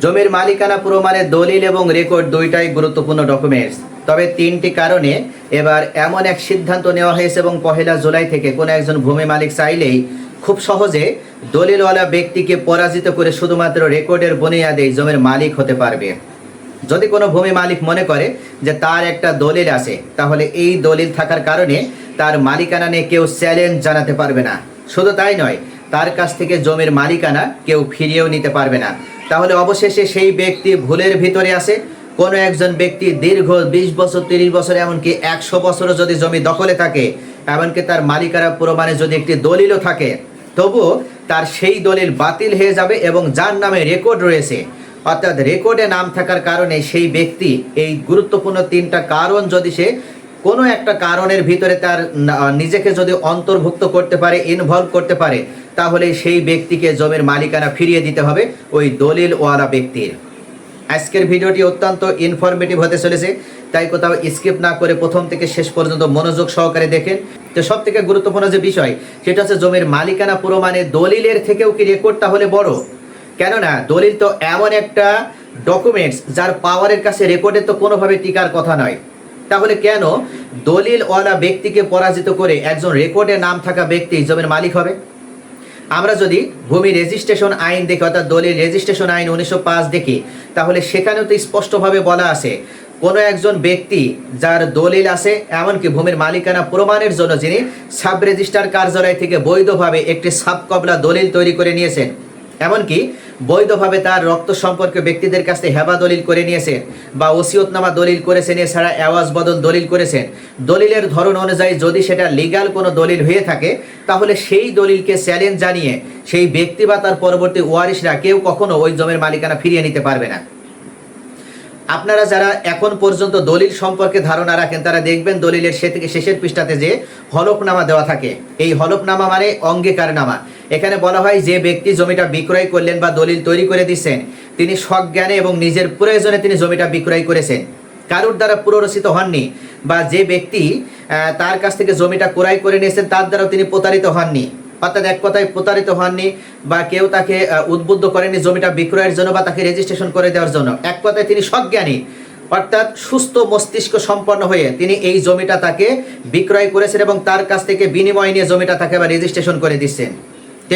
জমির মালিকানা প্রমাণের দলিল এবং রেকর্ড দুইটাই গুরুত্বপূর্ণ ডকুমেন্টস। তবে তিনটি কারণে এবার এমন এক সিদ্ধান্ত নেওয়া হয়েছে এবং 1 জুলাই থেকে কোনো একজন ভূমি মালিক চাইলেই খুব সহজে দলিলওয়ালা ব্যক্তিকে পরাজিত করে শুধুমাত্র রেকর্ডের বুনিয়াদেই জমির মালিক হতে পারবে। যদি কোনো ভূমি মালিক মনে করে যে তার একটা দলিল আছে, তাহলে এই দলিল থাকার কারণে তার মালিকানা নিয়ে কেউ চ্যালেঞ্জ জানাতে পারবে না। শুধু তাই নয়, তার কাছ থেকে জমির মালিকানা কেউ ফিরিয়েও নিতে পারবে না। তাহলে অবশেষে সেই ব্যক্তি ভুলের ভিতরে আছে। কোনো একজন ব্যক্তি দীর্ঘ 20 বছর, 30 বছর, এমনকি 100 বছরও যদি জমি দখলে থাকে, এমনকি তার মালিকানা প্রমাণে যদি একটি দলিলও থাকে, তবুও তার সেই দলিল বাতিল হয়ে যাবে এবং যার নামে রেকর্ড রয়েছে, অর্থাৎ রেকর্ডে নাম থাকার কারণে সেই ব্যক্তি এই গুরুত্বপূর্ণ 3টা কারণ যদি সে কোনো একটা কারণের ভিতরে তার নিজেকে যদি অন্তর্ভুক্ত করতে পারে, ইনভলভ করতে পারে, তাহলে সেই ব্যক্তিকে জমির মালিকানা ফিরিয়ে দিতে হবে ওই দলিলওয়ালা ব্যক্তির। আজকের ভিডিওটি অত্যন্ত ইনফরমেটিভ হতে চলেছে, তাই কোথাও স্কিপ না করে প্রথম থেকে শেষ পর্যন্ত মনোযোগ সহকারে দেখেন। তো সব থেকে গুরুত্বপূর্ণ যে বিষয়, সেটা হচ্ছে জমির মালিকানা প্রমাণে দলিলের থেকেও কি রেকর্ড তাহলে বড়? কেননা দলিল তো এমন একটা ডকুমেন্টস যার পাওয়ারের কাছে রেকর্ডে তো কোনোভাবে টিকার কথা নয়। তাহলে কেন দলিলওয়ালা ব্যক্তিকে পরাজিত করে একজন রেকর্ডে নাম থাকা ব্যক্তি জমির মালিক হবে? আমরা যদি ভূমি রেজিস্ট্রেশন আইন দেখি, অর্থাৎ দলিল রেজিস্ট্রেশন আইন 1905 দেখি, তাহলে সেখানেও তো স্পষ্টভাবে বলা আছে কোনো একজন ব্যক্তি যার দলিল আছে, এমনকি ভূমির মালিকানা প্রমাণের জন্য যিনি সাব রেজিস্ট্রার কার্যালয় থেকে বৈধভাবে একটি সাব কবলা দলিল তৈরি করে নিয়েছেন, এমনকি বৈধভাবে তার রক্ত সম্পর্কে ব্যক্তিদের কাছে হেবা দলিল করে নিয়েছেন বা ওসিয়তনামা দলিল করেছেন, এছাড়া আওয়াজ বদল দলিল করেছেন, দলিলের ধরন অনুযায়ী যদি সেটা লিগ্যাল কোনো দলিল হয়ে থাকে, তাহলে সেই দলিলকে চ্যালেঞ্জ জানিয়ে সেই ব্যক্তি বা তার পরবর্তী ওয়ারিশরা কেউ কখনো ওই জমির মালিকানা ফিরিয়ে নিতে পারবে না। আপনারা যারা এখন পর্যন্ত দলিল সম্পর্কে ধারণা রাখেন, তারা দেখবেন দলিলের শেষের পৃষ্ঠাতে যে হলফনামা দেওয়া থাকে, এই হলফনামা মানে অঙ্গীকারনামা। এখানে বলা হয় যে ব্যক্তি জমিটা বিক্রয় করলেন বা দলিল তৈরি করে দিচ্ছেন, তিনি সজ্ঞানে এবং নিজের প্রয়োজনে তিনি জমিটা বিক্রয় করেছেন, কারোর দ্বারা প্ররোচিত হননি, বা যে ব্যক্তি তার কাছ থেকে জমিটা ক্রয় করে নিয়েছেন তার দ্বারাও তিনি প্রতারিত হননি। অর্থাৎ এক কথায় প্রতারিত হননি বা কেউ তাকে উদ্বুদ্ধ করেনি জমিটা বিক্রয়ের জন্য বা তাকে রেজিস্ট্রেশন করে দেওয়ার জন্য। এক কথায় তিনি সজ্ঞানী, অর্থাৎ সুস্থ মস্তিষ্ক সম্পন্ন হয়ে তিনি এই জমিটা তাকে বিক্রয় করেছেন এবং তার কাছ থেকে বিনিময় নিয়ে জমিটা তাকে আবার রেজিস্ট্রেশন করে দিচ্ছেন।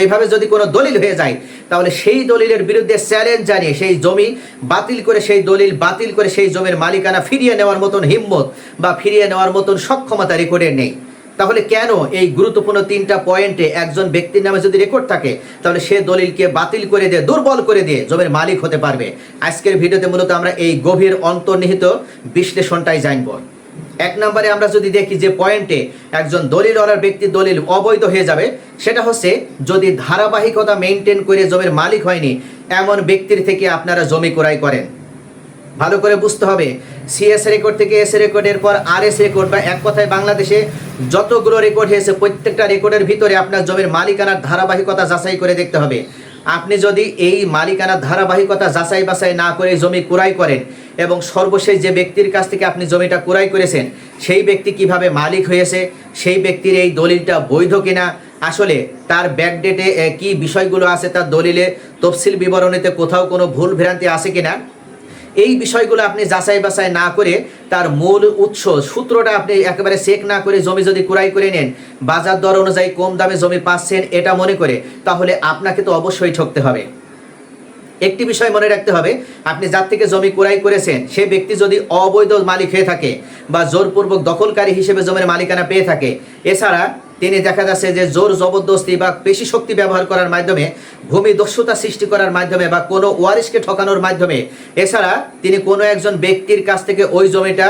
এইভাবে যদি কোনো দলিল হয়ে যায়, তাহলে সেই দলিলের বিরুদ্ধে চ্যালেঞ্জ জানিয়ে সেই জমি বাতিল করে, সেই দলিল বাতিল করে সেই জমির মালিকানা ফিরিয়ে নেওয়ার মতন হিম্মত বা ফিরিয়ে নেওয়ার মতন সক্ষমতা রেকর্ডের নেই। তাহলে কেন এই গুরুত্বপূর্ণ 3টা পয়েন্টে একজন ব্যক্তির নামে যদি রেকর্ড থাকে, তাহলে সে দলিলকে বাতিল করে দিয়ে, দুর্বল করে দিয়ে জমির মালিক হতে পারবে? আজকের ভিডিওতে মূলত আমরা এই গভীর অন্তর্নিহিত বিশ্লেষণটাই জানব। 1 নম্বরে আমরা যদি দেখি যে পয়েন্টে একজন দলিলওয়ালার ব্যক্তির দলিল অবৈধ হয়ে যাবে, সেটা হচ্ছে যদি ধারাবাহিকতা মেনটেন করে জমির মালিক হয়নি এমন ব্যক্তির থেকে আপনারা জমি ক্রয় করেন। ভালো করে বুঝতে হবে, সিএস রেকর্ড থেকে এস রেকর্ডের পর আরএস রেকর্ড, বা এক কথায় বাংলাদেশে যতগুলো রেকর্ড হয়েছে প্রত্যেকটা রেকর্ডের ভিতরে আপনার জমির মালিকানার ধারাবাহিকতা যাচাই করে দেখতে হবে। আপনি যদি এই মালিকানার ধারাবাহিকতা যাচাই বাছাই না করে জমি ক্রয় করেন এবং সর্বশেষ যে ব্যক্তির কাছ থেকে আপনি জমিটা ক্রয় করেছেন সেই ব্যক্তি কিভাবে মালিক হয়েছে, সেই ব্যক্তির এই দলিলটা বৈধ কিনা, আসলে তার ব্যাকডেটে কি বিষয়গুলো আছে, তার দলিলে তফসিল বিবরণীতে কোথাও কোনো ভুল ভ্রান্তি আছে কিনা, এই বিষয়গুলো আপনি যাচাই বাছাই না করে তার মূল উৎস সূত্রটা আপনি একেবারে চেক না করে জমি যদি ক্রয় করে নেন, বাজার দর অনুযায়ী কম দামে জমি পাচ্ছেন এটা মনে করে, তাহলে আপনাকে তো অবশ্যই ঠকতে হবে। একটি বিষয় মনে রাখতে হবে, আপনি যার থেকে জমি ক্রয় করেছেন সে ব্যক্তি যদি অবৈধ মালিক হয়ে থাকে বা জোরপূর্বক দখলকারী হিসেবে জমির মালিকানা পেয়ে থাকে, এছাড়া তিনি দেখা যাচ্ছে যে জোর জবরদস্তি বা পেশি শক্তি ব্যবহার করার মাধ্যমে, ভূমি দস্যুতা সৃষ্টি করার মাধ্যমে বা কোনো ওয়ারিশকে ঠকানোর মাধ্যমে, এছাড়া তিনি কোনো একজন ব্যক্তির কাছ থেকে ওই জমিটা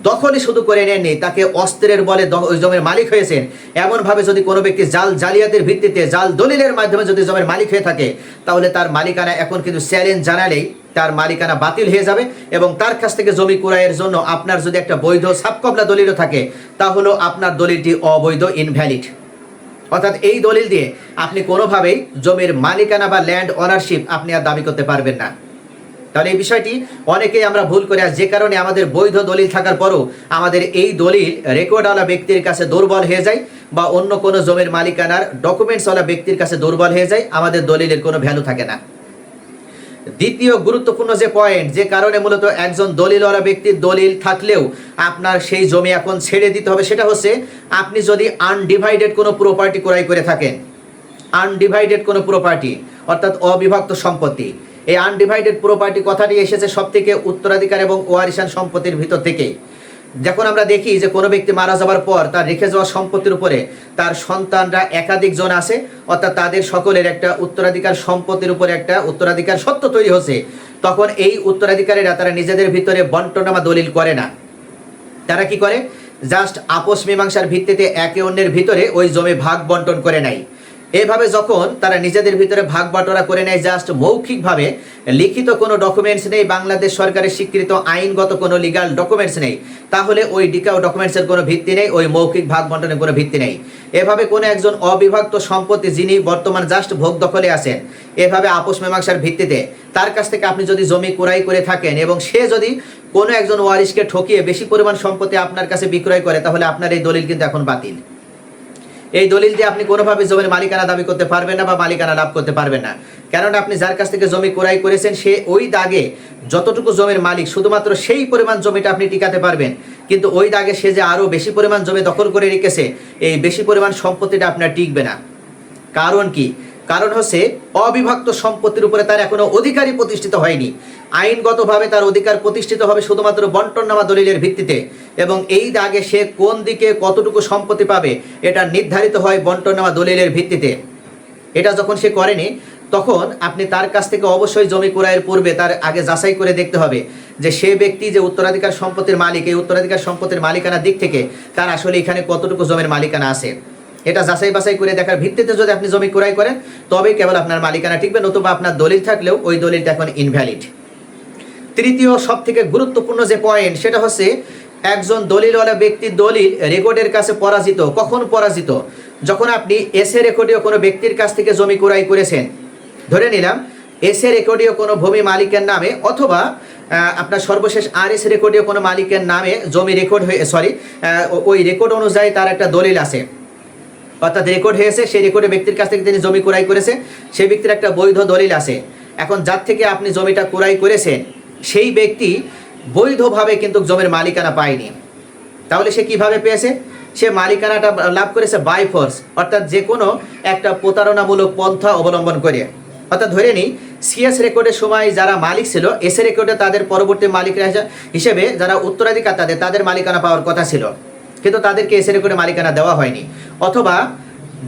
দখলই শুধু করে নেননি, তাকে অস্ত্রের বলে ওই জমির মালিক হয়েছেন, এমনভাবে যদি কোনো ব্যক্তি জালিয়াতির ভিত্তিতে জাল দলিলের মাধ্যমে যদি জমির মালিক হয়ে থাকে, তাহলে তার মালিকানা এখন কিন্তু চ্যালেঞ্জ জানালেই তার মালিকানা বাতিল হয়ে যাবে এবং তার কাছ থেকে জমি ক্রয়ের জন্য আপনার যদি একটা বৈধ সাবকবলা দলিলও থাকে, তাহলেও আপনার দলিলটি অবৈধ, ইনভ্যালিড। অর্থাৎ এই দলিল দিয়ে আপনি কোনোভাবেই জমির মালিকানা বা ল্যান্ড ওনারশিপ আপনি আর দাবি করতে পারবেন না। তাহলে এই বিষয়টি অনেকেই আমরা ভুল করে, যে কারণে আমাদের বৈধ দলিল থাকার পরও আমাদের এই দলিল রেকর্ডওয়ালা ব্যক্তির কাছে দুর্বল হয়ে যায় বা অন্য কোনো জমির মালিকানার ডকুমেন্টসওয়ালা ব্যক্তির কাছে দুর্বল হয়ে যায়, আমাদের দলিলের কোনো ভ্যালু থাকে না। দ্বিতীয় গুরুত্বপূর্ণ যে পয়েন্ট, যে কারণে মূলত একজন দলিলওয়ালা ব্যক্তির দলিল থাকলেও আপনার সেই জমি এখন ছেড়ে দিতে হবে, সেটা হচ্ছে আপনি যদি আনডিভাইডেড কোনো প্রপার্টি ক্রয় করে থাকেন। আনডিভাইডেড কোনো প্রপার্টি অর্থাৎ অবিভক্ত সম্পত্তি। এই আনডিভাইডেড প্রপার্টি কথাটি এসেছে সব থেকে উত্তরাধিকার এবং ওয়ারিশান সম্পত্তির ভিতর থেকে। যখন আমরা দেখি যে কোনো ব্যক্তি মারা যাওয়ার পর তার রেখে যাওয়া সম্পত্তির উপরে তার সন্তানরা একাধিক জন আছে, অর্থাৎ তাদের সকলের একটা উত্তরাধিকার সম্পত্তির উপরে একটা উত্তরাধিকার সত্ত্ব তৈরি হচ্ছে, তখন এই উত্তরাধিকারীরা তারা নিজেদের ভিতরে বন্টনামা দলিল করে না। তারা কি করে? জাস্ট আপোষ মীমাংসার ভিত্তিতে একে অন্যের ভিতরে ওই জমি ভাগ বন্টন করে নেয়। এভাবে যখন তারা নিজেদের ভিতরে ভাগ বাটোয়ারা করে নেয়, জাস্ট মৌখিকভাবে, লিখিত কোনো ডকুমেন্টস নেই, বাংলাদেশ সরকারের স্বীকৃত আইনগত কোনো লিগাল ডকুমেন্টস নেই, তাহলে ওই ডকুমেন্টসের কোনো ভিত্তি নেই, ওই মৌখিক ভাগ বন্টনের কোনো ভিত্তি নেই। এভাবে কোনো একজন অবিভক্ত সম্পত্তি যিনি বর্তমান জাস্ট ভোগ দখলে আছেন, এভাবে আপোষ মীমাংসার ভিত্তিতে তার কাছ থেকে আপনি যদি জমি ক্রয় করে থাকেন এবং সে যদি কোনো একজন ওয়ারিশকে ঠকিয়ে বেশি পরিমাণ সম্পত্তি আপনার কাছে বিক্রয় করে, তাহলে আপনার এই দলিল কিন্তু এখন বাতিল। এই দলিল দিয়ে আপনি কোনোভাবে জমির মালিকানা দাবি করতে পারবেন না বা মালিকানা লাভ করতে পারবেন না, কেননা আপনি যার কাছ থেকে জমি ক্রয় করেছেন সে ওই দাগে যতটুকু জমির মালিক শুধুমাত্র সেই পরিমাণ জমিটা আপনি টিকাতে পারবেন, কিন্তু ওই দাগে সে যে আরও বেশি পরিমাণ জমি দখল করে রেখেছে, এই বেশি পরিমাণ সম্পত্তিটা আপনার টিকবে না। কারণ কি? কারণ হচ্ছে অবিভক্ত সম্পত্তির উপরে তার এখনো অধিকারই প্রতিষ্ঠিত হয়নি। আইনগতভাবে তার অধিকার প্রতিষ্ঠিত হবে শুধুমাত্র বন্টননামা দলিলের ভিত্তিতে, এবং এই দাগে সে কোন দিকে কতটুকু সম্পত্তি পাবে এটা নির্ধারিত হয় বন্টননামা দলিলের ভিত্তিতে। এটা যখন সে করেনি, তখন আপনি তার কাছ থেকে অবশ্যই জমি ক্রয়ের পূর্বে তার আগে যাচাই করে দেখতে হবে যে সে ব্যক্তি যে উত্তরাধিকার সম্পত্তির মালিক, এই উত্তরাধিকার সম্পত্তির মালিকানার দিক থেকে তার আসলে এখানে কতটুকু জমির মালিকানা আছে। এটা যাচাই বাছাই করে দেখার ভিত্তিতে যদি আপনি জমি ক্রয় করেন, তবেই কেবল আপনার মালিকানা টিকবে, নতুবা আপনার দলিল থাকলেও ওই দলিলটা এখন ইনভ্যালিড। তৃতীয় সব থেকে গুরুত্বপূর্ণ যে পয়েন্ট, সেটা হচ্ছে একজন দলিলওয়ালা ব্যক্তির দলিল রেকর্ডের কাছে পরাজিত। কখন পরাজিত? যখন আপনি এসএ রেকর্ডীয় কোনো ব্যক্তির কাছ থেকে জমি ক্রয় করেছেন, ধরে নিলাম এসএ রেকর্ডীয় কোনো ভূমি মালিকের নামে, অথবা আপনার সর্বশেষ আরএস রেকর্ডীয় কোনো মালিকের নামে জমি রেকর্ড হয়ে ওই রেকর্ড অনুযায়ী তার একটা দলিল আছে, অর্থাৎ রেকর্ড হয়েছে, সেই রেকর্ডে ব্যক্তির কাছ থেকে তিনি জমি ক্রয় করেছে, সেই ব্যক্তির একটা বৈধ দলিল আছে। এখন যার থেকে আপনি জমিটা ক্রয় করেছেন সেই ব্যক্তি বৈধভাবে কিন্তু জমির মালিকানা পায়নি, তাহলে সে কিভাবে পেয়েছে? সে মালিকানাটা লাভ করেছে বাই ফোর্স, অর্থাৎ যে কোনো একটা প্রতারণামূলক পন্থা অবলম্বন করে। অর্থাৎ ধরে নিই সিএস রেকর্ডের সময় যারা মালিক ছিল, এসএ রেকর্ডে তাদের পরবর্তী মালিকরা হিসেবে যারা উত্তরাধিকার তাদের মালিকানা পাওয়ার কথা ছিল, কিন্তু তাদেরকে এসএ রেকর্ডে মালিকানা দেওয়া হয়নি, অথবা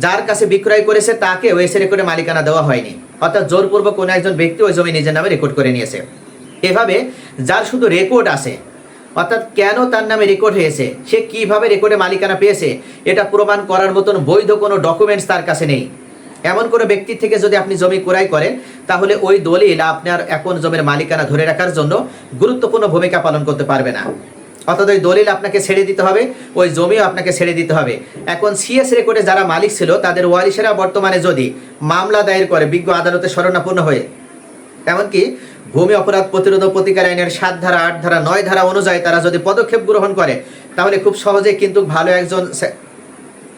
যার কাছে বিক্রয় করেছে তাকে ওই এসএ রেকর্ডে মালিকানা দেওয়া হয়নি, অর্থাৎ জোরপূর্বক কোনো একজন ব্যক্তি ওই জমি নিজের নামে রেকর্ড করে নিয়েছে। এভাবে যার শুধু রেকর্ড আছে, অর্থাৎ কেন তার নামে রেকর্ড হয়েছে, সে কিভাবে রেকর্ডে মালিকানা পেয়েছে, এটা প্রমাণ করার মতন বৈধ কোনো ডকুমেন্টস তার কাছে নেই। এমন কোনো ব্যক্তির থেকে যদি আপনি জমি ক্রয় করেন, তাহলে ওই দলিল আপনার এখন জমির মালিকানা ধরে রাখার জন্য গুরুত্বপূর্ণ ভূমিকা পালন করতে পারবে না। অর্থাৎ ওই দলিল আপনাকে ছেড়ে দিতে হবে, ওই জমিও আপনাকে ছেড়ে দিতে হবে। এখন সিএস রেকর্ডে যারা মালিক ছিল তাদের ওয়ারিশেরা বর্তমানে যদি মামলা দায়ের করে বিজ্ঞ আদালতে শরণাপন্ন হয়ে, এমনকি ভূমি অপরাধ প্রতিরোধ প্রতিকার আইনের 7 ধারা 8 ধারা 9 ধারা অনুযায়ী তারা যদি পদক্ষেপ গ্রহণ করে, তাহলে খুব সহজে কিন্তু ভালো একজন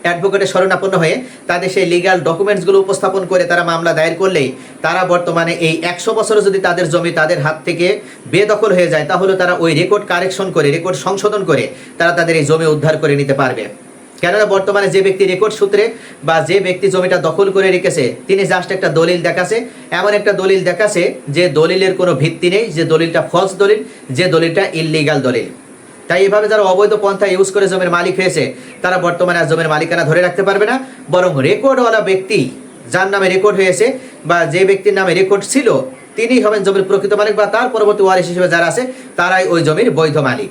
অ্যাডভোকেটের শরণাপন্ন হয়ে তাদের সেই লিগাল ডকুমেন্টসগুলো উপস্থাপন করে তারা মামলা দায়ের করলেই তারা বর্তমানে এই 100 বছরে যদি তাদের জমি তাদের হাত থেকে বেদখল হয়ে যায়, তাহলে তারা ওই রেকর্ড কারেকশন করে, রেকর্ড সংশোধন করে তারা তাদের এই জমি উদ্ধার করে নিতে পারবে। কেননা বর্তমানে যে ব্যক্তি রেকর্ড সূত্রে বা যে ব্যক্তি জমিটা দখল করে রেখেছে, তিনি জাস্ট একটা দলিল দেখাছে, এমন একটা দলিল দেখাছে যে দলিলের কোনো ভিত্তি নেই, যে দলিলটা ফলস দলিল, যে দলিলটা ইললিগাল দলিল। তাই এভাবে যারা অবৈধ পন্থা ইউজ করে জমির মালিক হয়েছে, তারা বর্তমানে আর জমির মালিকানা ধরে রাখতে পারবে না, বরং রেকর্ডওয়ালা ব্যক্তি যার নামে রেকর্ড হয়েছে বা যে ব্যক্তির নামে রেকর্ড ছিল, তিনিই হবেন জমির প্রকৃত মালিক, বা তার পরবর্তী ওয়ারিশ হিসেবে যারা আছে তারাই ওই জমির বৈধ মালিক।